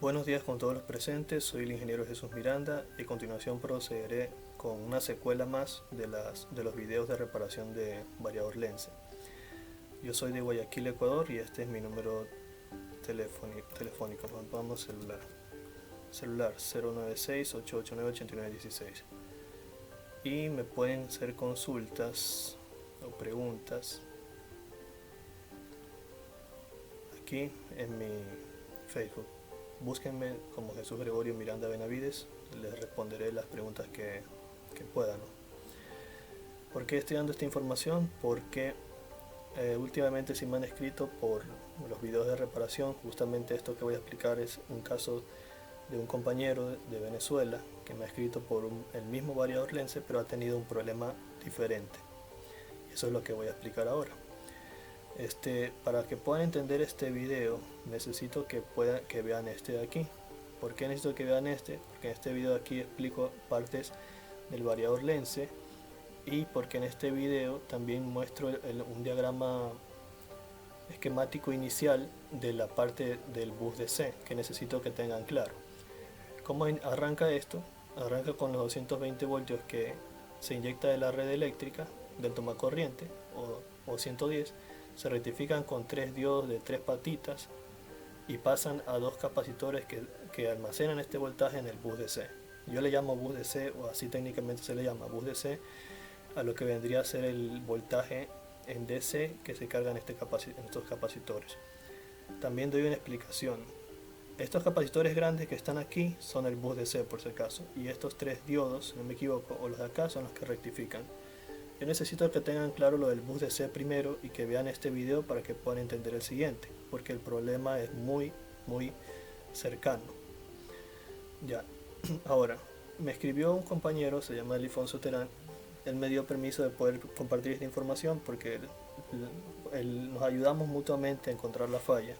Buenos días con todos los presentes, soy el ingeniero Jesús Miranda y a continuación procederé con una secuela más de los videos de reparación de variador Lense. Yo soy de Guayaquil, Ecuador y este es mi número telefónico. Vamos celular 096-889-8916 y me pueden hacer consultas o preguntas aquí en mi Facebook. Búsquenme como Jesús Gregorio Miranda Benavides, les responderé las preguntas que puedan, ¿no? ¿Por qué estoy dando esta información? Porque últimamente sí me han escrito por los videos de reparación. Justamente esto que voy a explicar es un caso de un compañero de Venezuela que me ha escrito por el mismo variador Lense, pero ha tenido un problema diferente. Y eso es lo que voy a explicar ahora. Para que puedan entender este video necesito que vean este de aquí. ¿Por qué necesito que vean este? Porque en este video de aquí explico partes del variador Lense y porque en este video también muestro un diagrama esquemático inicial de la parte del bus DC que necesito que tengan claro. ¿Cómo arranca esto? Arranca con los 220 voltios que se inyecta de la red eléctrica del tomacorriente o 110. Se rectifican con 3 diodos de 3 patitas y pasan a 2 capacitores que almacenan este voltaje en el bus DC. Yo le llamo bus DC, o así técnicamente se le llama bus DC, a lo que vendría a ser el voltaje en DC que se carga en estos capacitores. También doy una explicación. Estos capacitores grandes que están aquí son el bus DC por si acaso, y estos 3 diodos, si no me equivoco, o los de acá son los que rectifican. Yo necesito que tengan claro lo del bus DC primero y que vean este video para que puedan entender el siguiente, porque el problema es muy cercano. Ya, ahora, me escribió un compañero, se llama Elifonso Terán. Él me dio permiso de poder compartir esta información porque nos ayudamos mutuamente a encontrar la falla.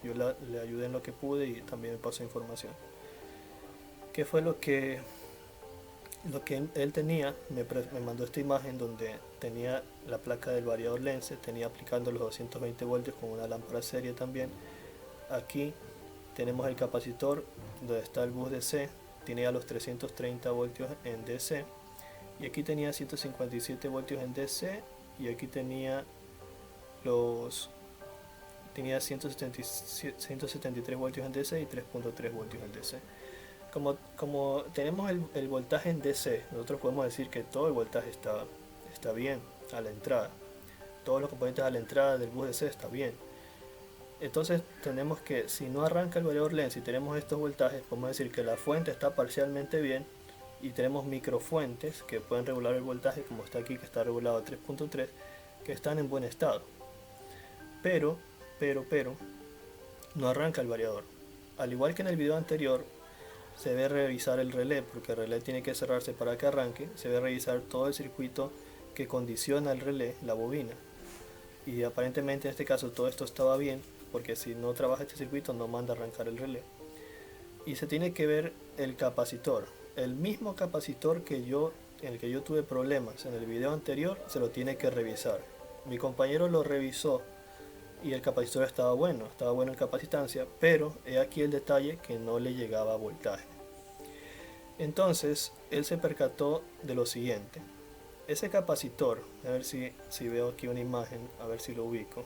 Yo le ayudé en lo que pude y también me pasó información. ¿Qué fue lo que él tenía? Me mandó esta imagen donde tenía la placa del variador Lense, tenía aplicando los 220 voltios con una lámpara serie también. Aquí tenemos el capacitor donde está el bus DC, tenía los 330 voltios en DC, y aquí tenía 157 voltios en DC, y aquí tenía 173 voltios en DC y 3.3 voltios en DC. Como tenemos el voltaje en DC, nosotros podemos decir que todo el voltaje está bien a la entrada. Todos los componentes a la entrada del bus DC está bien. Entonces tenemos que, si no arranca el variador Lense y tenemos estos voltajes, podemos decir que la fuente está parcialmente bien y tenemos microfuentes que pueden regular el voltaje, como está aquí que está regulado a 3.3, que están en buen estado. Pero no arranca el variador. Al igual que en el video anterior, se debe revisar el relé, porque el relé tiene que cerrarse para que arranque. Se debe revisar todo el circuito que condiciona el relé, la bobina, y aparentemente en este caso todo esto estaba bien, porque si no trabaja este circuito no manda a arrancar el relé. Y se tiene que ver el capacitor, el mismo capacitor en el que yo tuve problemas en el video anterior, se lo tiene que revisar. Mi compañero lo revisó y el capacitor estaba bueno en capacitancia, pero he aquí el detalle, que no le llegaba voltaje. Entonces él se percató de lo siguiente: ese capacitor, a ver si veo aquí una imagen, a ver si lo ubico.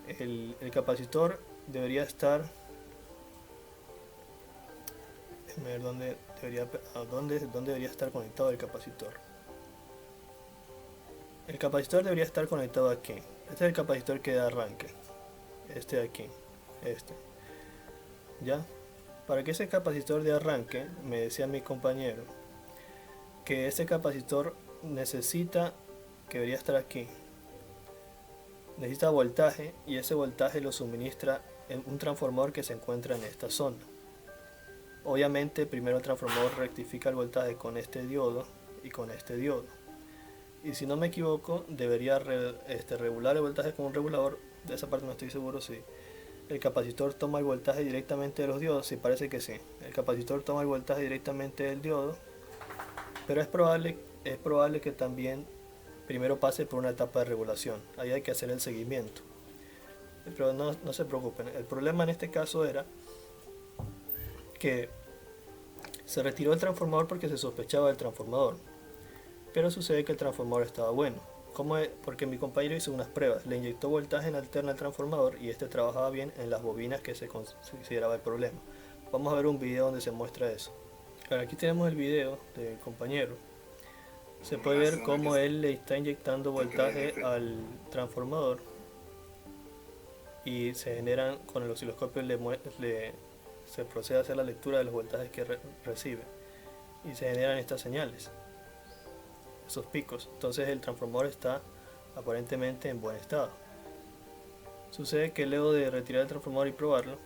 El capacitor debería estar, déjame ver dónde debería estar conectado el capacitor. El capacitor debería estar conectado aquí. Este es el capacitor que da arranque, este de aquí, ya. Para que ese capacitor de arranque, me decía mi compañero que ese capacitor debería estar aquí, necesita voltaje, y ese voltaje lo suministra en un transformador que se encuentra en esta zona. Obviamente primero el transformador rectifica el voltaje con este diodo y con este diodo, y si no me equivoco debería regular el voltaje con un regulador. De esa parte no estoy seguro si el capacitor toma el voltaje directamente de los diodos. Sí, parece que sí, el capacitor toma el voltaje directamente del diodo, pero es probable que también primero pase por una etapa de regulación. Ahí hay que hacer el seguimiento, pero no se preocupen. El problema en este caso era que se retiró el transformador porque se sospechaba del transformador, pero sucede que el transformador estaba bueno. ¿Cómo es? Porque mi compañero hizo unas pruebas, le inyectó voltaje en alterna al transformador y este trabajaba bien en las bobinas que se consideraba el problema. Vamos a ver un video donde se muestra eso. Ahora, aquí tenemos el video del compañero. Se puede ver cómo él le está inyectando voltaje al transformador y se generan, con el osciloscopio se procede a hacer la lectura de los voltajes que recibe y se generan estas señales, esos picos. Entonces el transformador está aparentemente en buen estado. Sucede que luego de retirar el transformador y probarlo,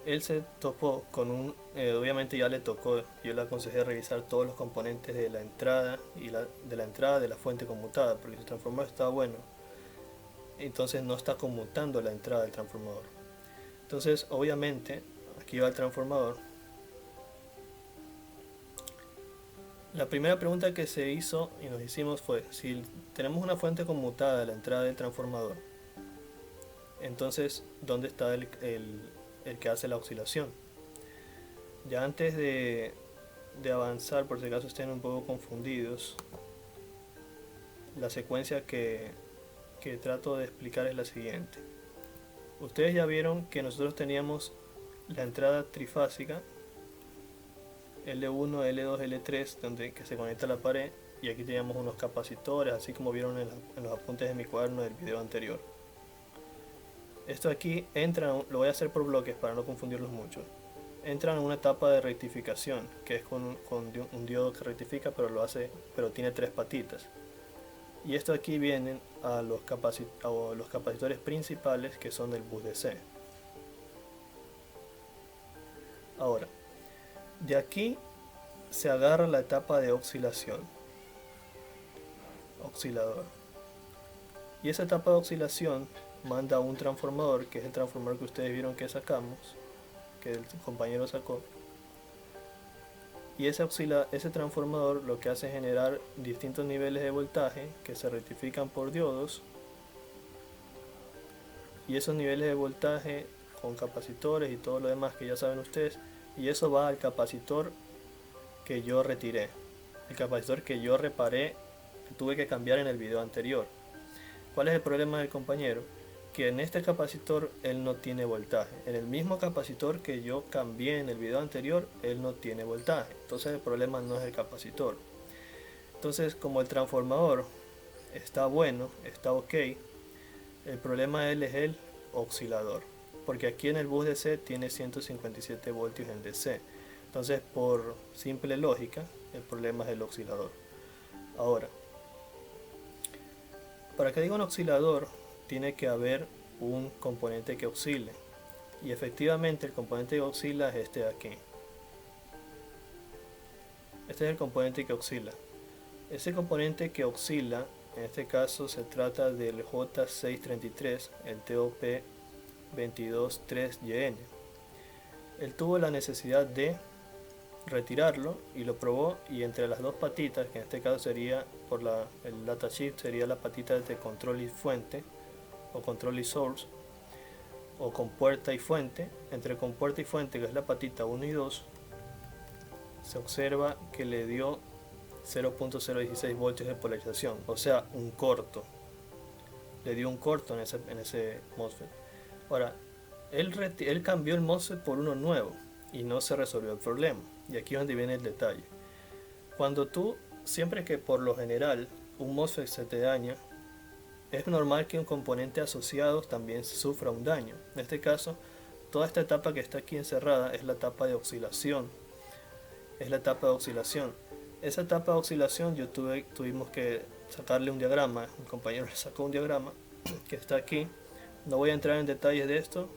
él se topó con obviamente ya le tocó, yo le aconsejé revisar todos los componentes de la entrada de la fuente conmutada, porque si el transformador está bueno, entonces no está conmutando la entrada del transformador. Entonces obviamente aquí va el transformador. La primera pregunta que se hizo y nos hicimos fue, si tenemos una fuente conmutada de la entrada del transformador, entonces ¿dónde está el que hace la oscilación? Ya antes de avanzar, por si acaso estén un poco confundidos, la secuencia que trato de explicar es la siguiente. Ustedes ya vieron que nosotros teníamos la entrada trifásica L1, L2, L3 que se conecta a la pared, y aquí teníamos unos capacitores, así como vieron en los apuntes de mi cuaderno del video anterior. Esto aquí entra, lo voy a hacer por bloques para no confundirlos mucho. Entran en una etapa de rectificación, que es con un diodo que rectifica, pero tiene tres patitas. Y esto aquí vienen a los capacitores principales, que son del bus DC. Ahora, de aquí se agarra la etapa de oscilación, oscilador. Y esa etapa de oscilación manda a un transformador, que es el transformador que ustedes vieron que sacamos, que el compañero sacó. Y ese transformador lo que hace es generar distintos niveles de voltaje que se rectifican por diodos. Y esos niveles de voltaje con capacitores y todo lo demás que ya saben ustedes, y eso va al capacitor que yo retiré, el capacitor que yo reparé, que tuve que cambiar en el video anterior. ¿Cuál es el problema del compañero? Que en este capacitor él no tiene voltaje. En el mismo capacitor que yo cambié en el video anterior, él no tiene voltaje. Entonces el problema no es el capacitor. Entonces, como el transformador está bueno, está ok, el problema de él es el oscilador, porque aquí en el bus DC tiene 157 voltios en DC. Entonces, por simple lógica, el problema es el oscilador. Ahora, para que diga un oscilador, tiene que haber un componente que oscile. Y efectivamente el componente que oscila es este de aquí. Este es el componente que oscila. Ese componente que oscila, en este caso se trata del J633, el TOP 223YN. Él tuvo la necesidad de retirarlo y lo probó, y entre las dos patitas, que en este caso sería el datasheet, sería la patita de control y fuente, o control y source, o compuerta y fuente. Entre compuerta y fuente, que es la patita 1 y 2, se observa que le dio 0.016 voltios de polarización, o sea, un corto. Le dio un corto en ese MOSFET. Ahora, él cambió el MOSFET por uno nuevo y no se resolvió el problema. Y aquí es donde viene el detalle. Siempre que por lo general un MOSFET se te daña, es normal que un componente asociado también sufra un daño. En este caso, toda esta etapa que está aquí encerrada es la etapa de oscilación. Esa etapa de oscilación tuvimos que sacarle un diagrama. Un compañero le sacó un diagrama que está aquí. No voy a entrar en detalles de esto,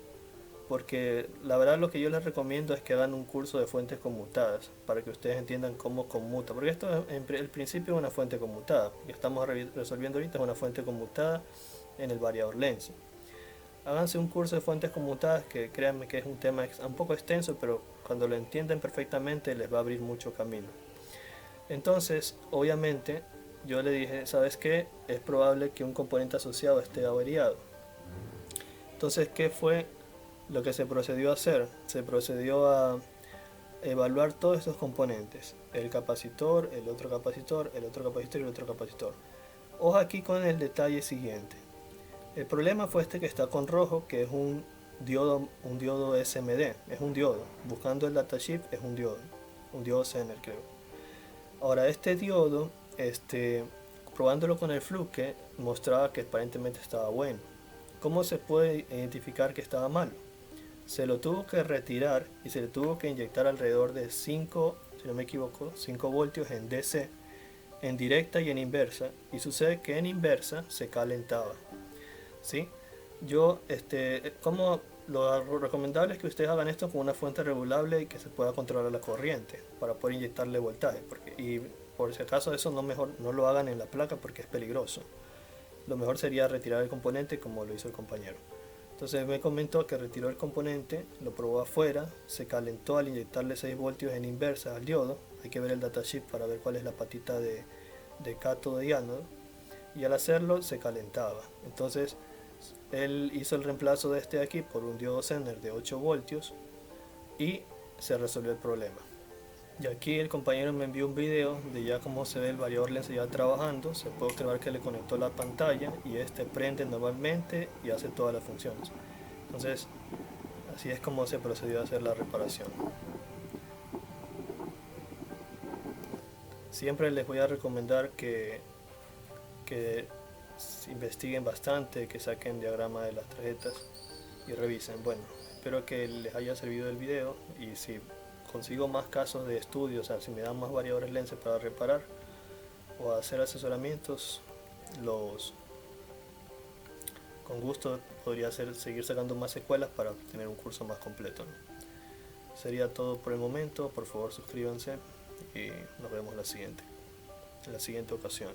porque la verdad lo que yo les recomiendo es que hagan un curso de fuentes conmutadas para que ustedes entiendan cómo conmuta, porque esto en el principio es una fuente conmutada, que estamos resolviendo ahorita es una fuente conmutada en el variador Lenz. Háganse un curso de fuentes conmutadas, que créanme que es un tema un poco extenso, pero cuando lo entienden perfectamente les va a abrir mucho camino. Entonces, obviamente, yo le dije, ¿sabes qué? Es probable que un componente asociado esté averiado. Entonces, ¿qué fue lo que se procedió a hacer? Se procedió a evaluar todos estos componentes, el capacitor, el otro capacitor, el otro capacitor y el otro capacitor. Ojo aquí con el detalle siguiente. El problema fue este que está con rojo, que es un diodo SMD, es un diodo. Buscando el datasheet es un diodo Zener creo. Ahora este diodo, probándolo con el Fluke, mostraba que aparentemente estaba bueno. ¿Cómo se puede identificar que estaba malo? Se lo tuvo que retirar y se le tuvo que inyectar alrededor de 5, si no me equivoco, 5 voltios en DC, en directa y en inversa, y sucede que en inversa se calentaba. ¿Sí? Como lo recomendable es que ustedes hagan esto con una fuente regulable y que se pueda controlar la corriente para poder inyectarle voltaje, y por si acaso eso no lo hagan en la placa porque es peligroso. Lo mejor sería retirar el componente como lo hizo el compañero. Entonces me comentó que retiró el componente, lo probó afuera, se calentó al inyectarle 6 voltios en inversa al diodo. Hay que ver el datasheet para ver cuál es la patita de cátodo y ánodo, y al hacerlo se calentaba. Entonces él hizo el reemplazo de este de aquí por un diodo Zener de 8 voltios y se resolvió el problema. Y aquí el compañero me envió un video de ya cómo se ve el variador lens ya trabajando. Se puede observar que le conectó la pantalla y este prende normalmente y hace todas las funciones. Entonces así es como se procedió a hacer la reparación. Siempre les voy a recomendar que investiguen bastante, que saquen diagrama de las tarjetas y revisen. Bueno, espero que les haya servido el video, y si consigo más casos de estudio, o sea, si me dan más variadores lenses para reparar o hacer asesoramientos, con gusto podría seguir sacando más secuelas para tener un curso más completo, ¿no? Sería todo por el momento. Por favor suscríbanse y nos vemos en la siguiente ocasión.